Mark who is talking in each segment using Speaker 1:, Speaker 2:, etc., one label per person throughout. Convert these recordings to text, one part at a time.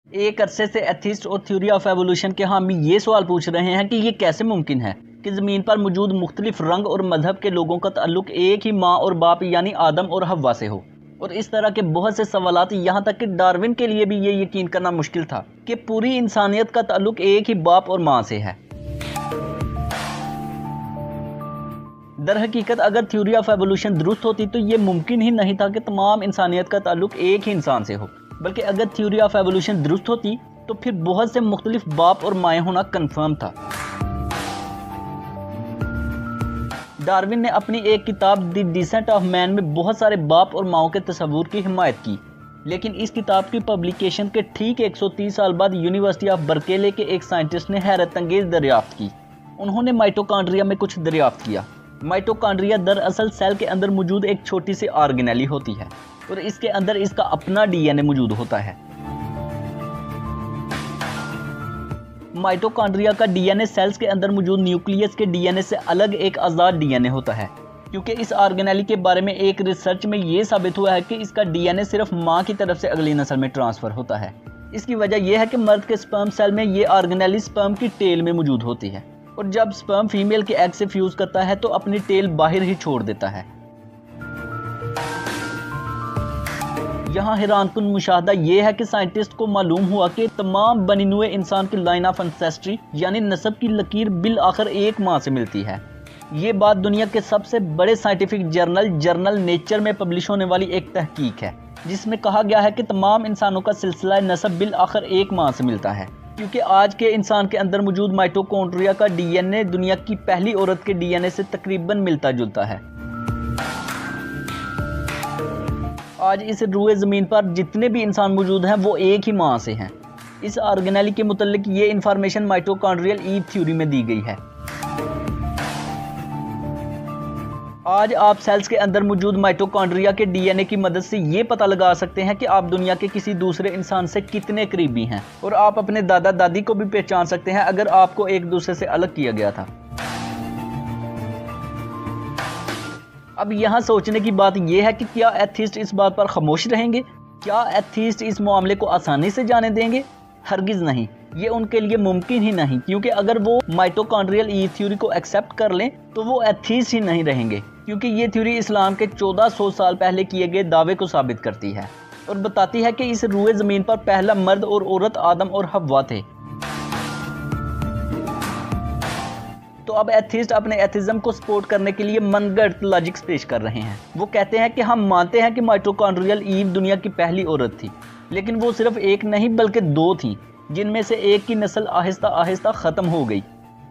Speaker 1: एक अरसे से एथिस्ट और थ्योरी ऑफ एवोल्यूशन के हामी ये सवाल पूछ रहे हैं कि ये कैसे मुमकिन है कि ज़मीन पर मौजूद मुख्तलिफ रंग और मजहब के लोगों का ताल्लुक एक ही माँ और बाप यानी आदम और हव्वा से हो। और इस तरह के बहुत से सवालात, यहाँ तक कि डार्विन के लिए भी ये यकीन करना मुश्किल था कि पूरी इंसानियत का ताल्लुक एक ही बाप और माँ से है। दर हकीकत अगर थ्योरी ऑफ एवोल्यूशन दुरुस्त होती तो ये मुमकिन ही नहीं था कि तमाम इंसानियत का ताल्लुक एक ही इंसान से हो, बल्कि अगर थ्योरी ऑफ एवोल्यूशन दुरुस्त होती तो फिर बहुत से मुख्तलिफ बाप और माएँ होना कन्फर्म था। डार्विन ने अपनी एक किताब द डिसेंट ऑफ मैन में बहुत सारे बाप और माओं के तस्वुर की हिमायत की, लेकिन इस किताब की पब्लिकेशन के ठीक 130 साल बाद यूनिवर्सिटी ऑफ बर्केले के एक साइंटिस्ट ने हैरत अंगेज दरियाफ्त की। उन्होंने माइटोकॉन्ड्रिया में कुछ दरियाफ्त किया। माइटोकॉन्ड्रिया दरअसल सेल के अंदर मौजूद एक छोटी सी ऑर्गेनेली होती है और इसके अंदर इसका अपना डीएनए मौजूद होता है। माइटोकॉन्ड्रिया का डीएनए सेल्स के अंदर मौजूद न्यूक्लियस के डीएनए से अलग एक आज़ाद डीएनए होता है, क्योंकि इस ऑर्गेनेली के बारे में एक रिसर्च में ये साबित हुआ है कि इसका डीएनए सिर्फ माँ की तरफ से अगली नस्ल में ट्रांसफ़र होता है। इसकी वजह यह है कि मर्द के स्पर्म सेल में ये ऑर्गेनेली स्पर्म की टेल में मौजूद होती है और जब स्पर्म फीमेल के एग से फ्यूज़ करता है तो अपनी टेल बाहर ही छोड़ देता है। यहाँ हैरानकुन मुशाहदा ये है कि साइंटिस्ट को मालूम हुआ कि तमाम बनी हुए इंसान की लाइन ऑफ एंसेस्ट्री यानी नस्ब की लकीर बिल आखिर एक माँ से मिलती है। ये बात दुनिया के सबसे बड़े साइंटिफिक जर्नल नेचर में पब्लिश होने वाली एक तहकीक है, जिसमें कहा गया है कि तमाम इंसानों का सिलसिला नस्ब बिल आखिर एक माँ से मिलता है, क्योंकि आज के इंसान के अंदर मौजूद माइटोकॉन्ड्रिया का डीएनए दुनिया की पहली औरत के डीएनए से तकरीबन मिलता जुलता है। आज इस रूए ज़मीन पर जितने भी इंसान मौजूद हैं वो एक ही माँ से हैं। इस ऑर्गेनेली के मुतालिक ये इंफॉर्मेशन माइटोकॉन्ड्रियल ईव थ्योरी में दी गई है। आज आप सेल्स के अंदर मौजूद माइटोकॉन्ड्रिया के डीएनए की मदद से ये पता लगा सकते हैं कि आप दुनिया के किसी दूसरे इंसान से कितने करीबी हैं, और आप अपने दादा दादी को भी पहचान सकते हैं अगर आपको एक दूसरे से अलग किया गया था। अब यहाँ सोचने की बात यह है कि क्या एथिस्ट इस बात पर खामोश रहेंगे? क्या एथिस्ट इस मामले को आसानी से जाने देंगे? हरगिज़ नहीं, ये उनके लिए मुमकिन ही नहीं, क्योंकि अगर वो माइटोकॉन्ड्रियल ईव थ्योरी को एक्सेप्ट कर लें तो वो एथिस्ट ही नहीं रहेंगे, क्योंकि ये थ्योरी इस्लाम के 1400 साल पहले किए गए दावे को साबित करती है और बताती है कि इस रूए ज़मीन पर पहला मर्द और औरत आदम और हव्वा थे। तो अब एथिस्ट अपने एथिज्म को सपोर्ट करने के लिए मनगढ़ंत लॉजिक्स पेश कर रहे हैं। वो कहते हैं कि हम मानते हैं कि माइटोकॉन्ड्रियल ईव दुनिया की पहली औरत थी, लेकिन वो सिर्फ एक नहीं बल्कि दो थी, जिनमें से एक की नस्ल आहिस्ता आहिस्ता ख़त्म हो गई।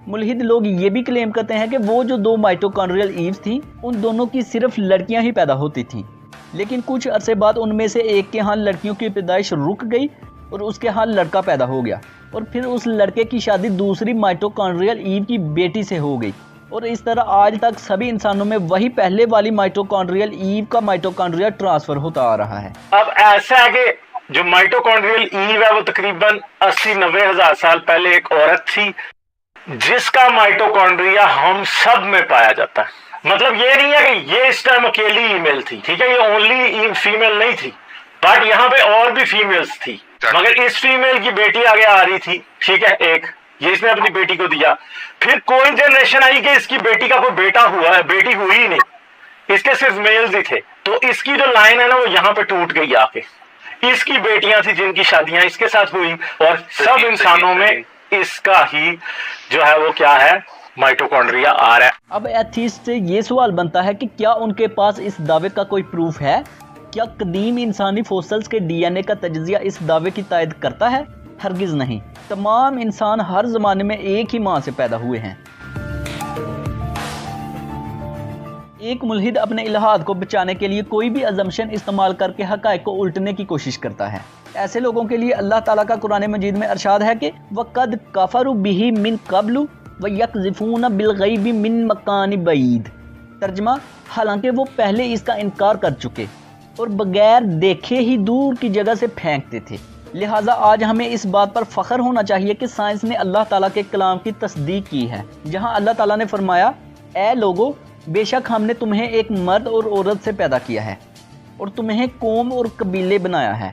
Speaker 1: मुल्हिद लोग ये भी क्लेम करते हैं कि वो जो दो माइटोकॉन्ड्रियल ईव्स थी उन दोनों की सिर्फ लड़कियां ही पैदा होती थीं, लेकिन कुछ अरसे बाद उनमें से एक के यहाँ लड़कियों की पैदाइश रुक गई और उसके यहाँ लड़का पैदा हो गया, और फिर उस लड़के की शादी दूसरी माइटोकॉन्ड्रियल ईव की बेटी से हो गई, और इस तरह आज तक सभी इंसानों में वही पहले वाली माइटोकॉन्ड्रियल ईव का माइटोकॉन्ड्रिया ट्रांसफर होता आ रहा है।
Speaker 2: अब ऐसा है कि जो माइटोकॉन्ड्रियल ईव है वो तकरीबन 80-90 हजार साल पहले एक औरत थी जिसका माइटोकॉन्ड्रिया हम सब में पाया जाता है। मतलब ये नहीं है कि ये इस टाइम अकेली ईमेल थी, ठीक है, ये ओनली फीमेल नहीं थी, बट यहाँ पे और भी फीमेल्स थी, मगर इस फीमेल की बेटी आगे आ रही थी, ठीक है, एक ये इसने अपनी बेटी को दिया, फिर कोई जनरेशन आई कि इसकी बेटी का कोई बेटा हुआ है, बेटी हुई ही नहीं, इसके सिर्फ मेल्स ही थे, तो इसकी जो लाइन है ना वो यहाँ पे टूट गई आके। इसकी बेटियां थी जिनकी शादियां इसके साथ हुई, और सब इंसानों में इसका ही जो है वो क्या है, माइटोकॉन्ड्रिया आ रहा है।
Speaker 1: अब एथिस्ट से ये सवाल बनता है कि क्या उनके पास इस दावे का कोई प्रूफ है? क्या कदीम इंसानी फोसल्स के डीएनए का तजज़िया इस दावे की तायद करता है? हरगिज़ नहीं। तमाम इंसान हर ज़माने में एक ही माँ से पैदा हुए हैं। एक मुल्हिद अपने इल्हाद को बचाने के लिए कोई भी अजम्पशन इस्तेमाल करके हक़ाइक़ को उल्टने की कोशिश करता है। ऐसे लोगों के लिए अल्लाह ताला का कुरान मजीद में इरशाद है कि वक़द कफ़रू बिही मिन क़ब्लु व यक़ज़िफ़ून बिल-ग़ैबि मिन मकान बईद। तर्जमा, हालांकि वो पहले इसका इनकार कर चुके और बगैर देखे ही दूर की जगह से फेंकते थे। लिहाजा आज हमें इस बात पर फ़ख्र होना चाहिए कि साइंस ने अल्लाह ताला के कलाम की तस्दीक की है, जहाँ अल्लाह ताला ने फरमाया, ए लोगो, बेशक हमने तुम्हें एक मर्द और औरत से पैदा किया है और तुम्हें कौम और कबीले बनाया है।